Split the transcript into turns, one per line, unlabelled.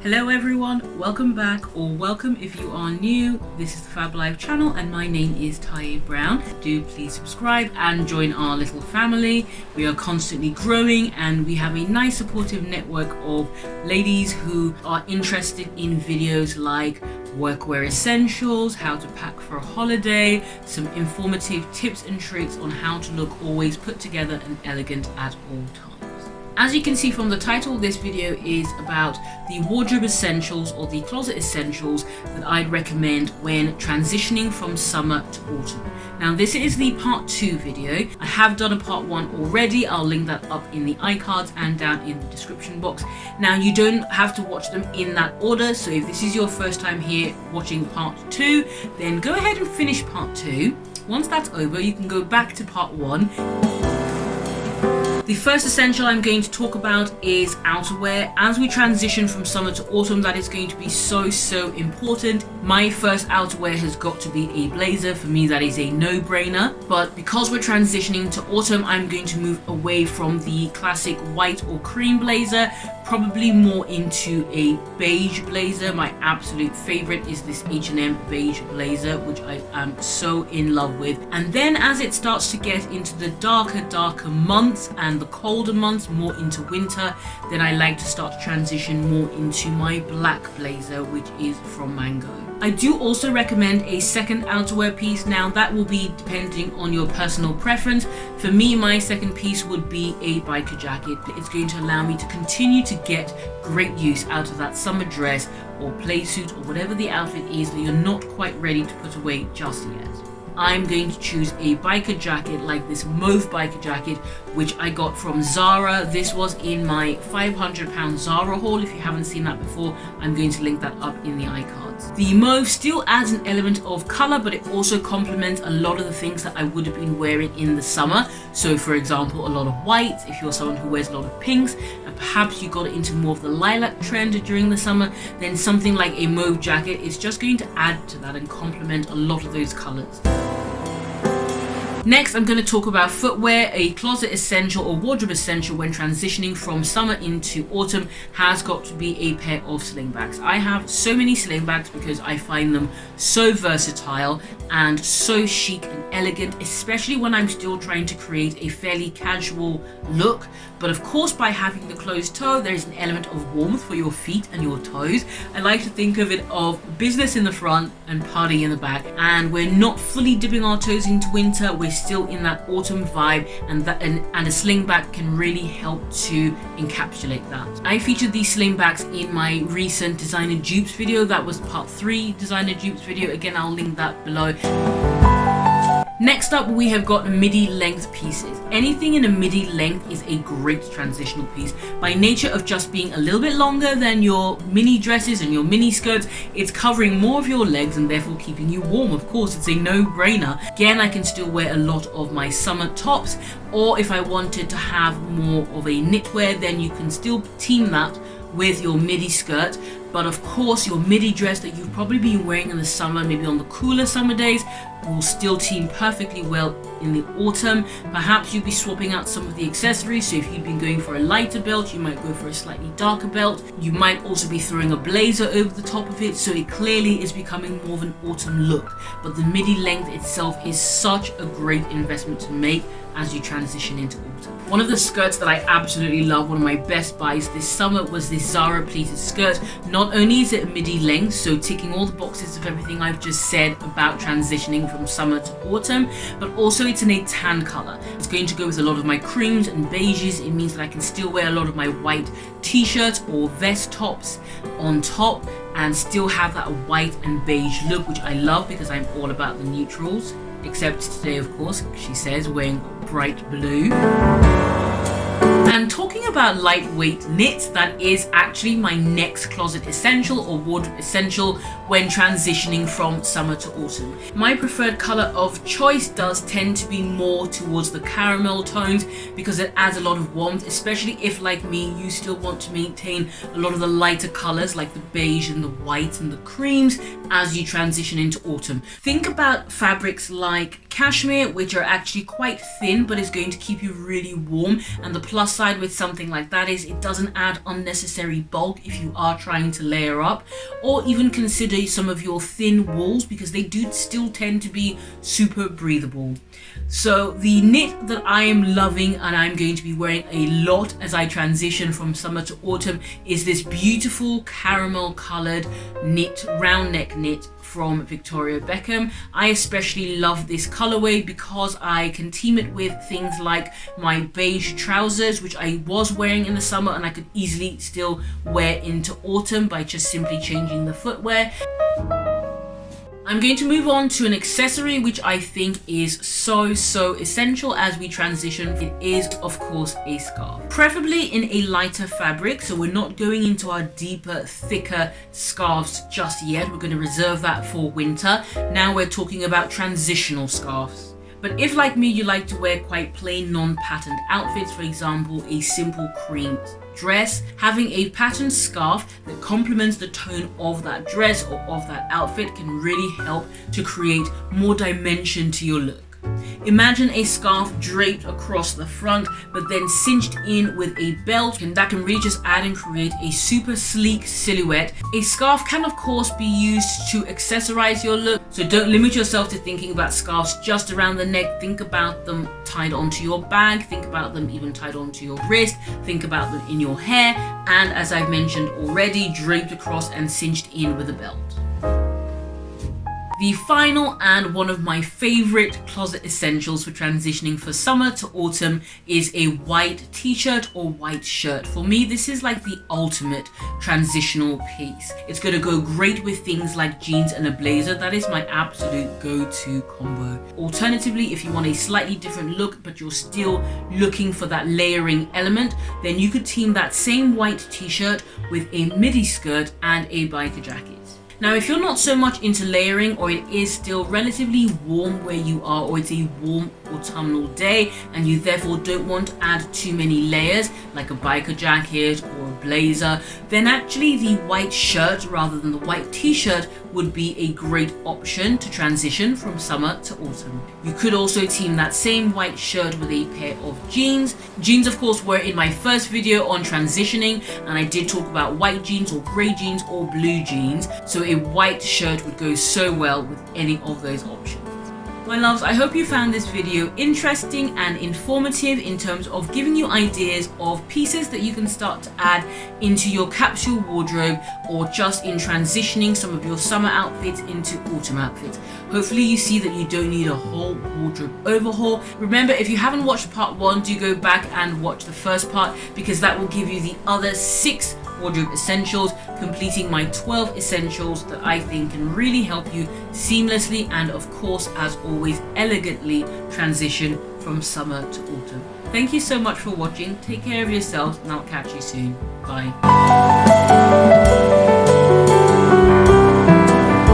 Hello everyone, welcome back, or welcome if you are new. This is the Fhab Live channel and my name is Taiye Brown. Do please subscribe and join our little family. We are constantly growing and we have a nice supportive network of ladies who are interested in videos like workwear essentials, how to pack for a holiday, some informative tips and tricks on how to look always put together and elegant at all times. As you can see from the title, this video is about the wardrobe essentials or the closet essentials that I'd recommend when transitioning from summer to autumn. Now this is the part 2 video. I have done a part 1 already. I'll link that up in the iCards and down in the description box. Now you don't have to watch them in that order, so if this is your first time here watching part 2, then go ahead and finish part 2. Once that's over, you can go back to part 1. The first essential I'm going to talk about is outerwear. As we transition from summer to autumn, that is going to be so important. My first outerwear has got to be a blazer. For me, that is a no-brainer. But because we're transitioning to autumn, I'm going to move away from the classic white or cream blazer, probably more into a beige blazer. My absolute favorite is this H&M beige blazer, which I am so in love with. And then as it starts to get into the darker months and the colder months, more into winter, then I like to start to transition more into my black blazer, which is from Mango. I do also recommend a second outerwear piece. Now that will be depending on your personal preference. For me, my second piece would be a biker jacket. It's going to allow me to continue to get great use out of that summer dress or play suit or whatever the outfit is that you're not quite ready to put away just yet. I'm going to choose a biker jacket like this mauve biker jacket, which I got from Zara. This was in my £500 Zara haul. If you haven't seen that before, I'm going to link that up in the iCards. The mauve still adds an element of color, but it also complements a lot of the things that I would have been wearing in the summer. So for example, a lot of whites, if you're someone who wears a lot of pinks, and perhaps you got into more of the lilac trend during the summer, then something like a mauve jacket is just going to add to that and complement a lot of those colors. Next, I'm going to talk about footwear. A closet essential or wardrobe essential when transitioning from summer into autumn has got to be a pair of slingbacks. I have so many slingbacks because I find them so versatile and so chic and elegant, especially when I'm still trying to create a fairly casual look. But of course, by having the closed toe, there's an element of warmth for your feet and your toes. I like to think of it of business in the front and party in the back. And we're not fully dipping our toes into winter. We're still in that autumn vibe, and a slingback can really help to encapsulate that. I featured these slingbacks in my recent designer dupes video. That was part 3 designer dupes video. Again, I'll link that below. Next up, we have got midi length pieces. Anything in a midi length is a great transitional piece. By nature of just being a little bit longer than your mini dresses and your mini skirts, it's covering more of your legs and therefore keeping you warm. Of course, it's a no-brainer. Again, I can still wear a lot of my summer tops, or if I wanted to have more of a knitwear, then you can still team that with your midi skirt. But of course, your midi dress that you've probably been wearing in the summer, maybe on the cooler summer days, will still team perfectly well in the autumn. Perhaps you'll be swapping out some of the accessories. So if you've been going for a lighter belt, you might go for a slightly darker belt. You might also be throwing a blazer over the top of it. So it clearly is becoming more of an autumn look. But the midi length itself is such a great investment to make as you transition into autumn. One of the skirts that I absolutely love, one of my best buys this summer, was this Zara pleated skirt. Not only is it a midi length, so ticking all the boxes of everything I've just said about transitioning from summer to autumn, but also it's in a tan color. It's going to go with a lot of my creams and beiges. It means that I can still wear a lot of my white t-shirts or vest tops on top and still have that white and beige look, which I love because I'm all about the neutrals. Except today, of course, she says, wearing bright blue. And talking about lightweight knits, that is actually my next closet essential or wardrobe essential when transitioning from summer to autumn. My preferred color of choice does tend to be more towards the caramel tones because it adds a lot of warmth, especially if, like me, you still want to maintain a lot of the lighter colors like the beige and the white and the creams as you transition into autumn. Think about fabrics like cashmere, which are actually quite thin, but it's going to keep you really warm. And the plus side with something like that is it doesn't add unnecessary bulk if you are trying to layer up, or even consider some of your thin wools, because they do still tend to be super breathable. So the knit that I am loving and I'm going to be wearing a lot as I transition from summer to autumn is this beautiful caramel colored knit, round neck knit from Victoria Beckham. I especially love this colorway because I can team it with things like my beige trousers, which I was wearing in the summer and I could easily still wear into autumn by just simply changing the footwear. I'm going to move on to an accessory which I think is so essential as we transition. It is, of course, a scarf. Preferably in a lighter fabric, so we're not going into our deeper, thicker scarves just yet. We're going to reserve that for winter. Now we're talking about transitional scarves. But if, like me, you like to wear quite plain, non-patterned outfits, for example, a simple cream dress, having a patterned scarf that complements the tone of that dress or of that outfit can really help to create more dimension to your look. Imagine a scarf draped across the front but then cinched in with a belt, and that can really just add and create a super sleek silhouette. A scarf can of course be used to accessorize your look, so don't limit yourself to thinking about scarves just around the neck. Think about them tied onto your bag, think about them even tied onto your wrist, think about them in your hair, and as I've mentioned already, draped across and cinched in with a belt. The final and one of my favorite closet essentials for transitioning for summer to autumn is a white t-shirt or white shirt. For me, this is like the ultimate transitional piece. It's going to go great with things like jeans and a blazer. That is my absolute go-to combo. Alternatively, if you want a slightly different look but you're still looking for that layering element, then you could team that same white t-shirt with a midi skirt and a biker jacket. Now, if you're not so much into layering, or it is still relatively warm where you are, or it's a warm autumnal day and you therefore don't want to add too many layers like a biker jacket or a blazer, then actually the white shirt rather than the white t-shirt would be a great option to transition from summer to autumn. You could also team that same white shirt with a pair of jeans. Jeans, of course, were in my first video on transitioning, and I did talk about white jeans or grey jeans or blue jeans, so a white shirt would go so well with any of those options. My loves, I hope you found this video interesting and informative in terms of giving you ideas of pieces that you can start to add into your capsule wardrobe, or just in transitioning some of your summer outfits into autumn outfits. Hopefully you see that you don't need a whole wardrobe overhaul. Remember, if you haven't watched part 1, do go back and watch the first part, because that will give you the other 6 wardrobe essentials, completing my 12 essentials that I think can really help you seamlessly and, of course, as always, elegantly transition from summer to autumn. Thank you so much for watching. Take care of yourselves and I'll catch you soon. Bye.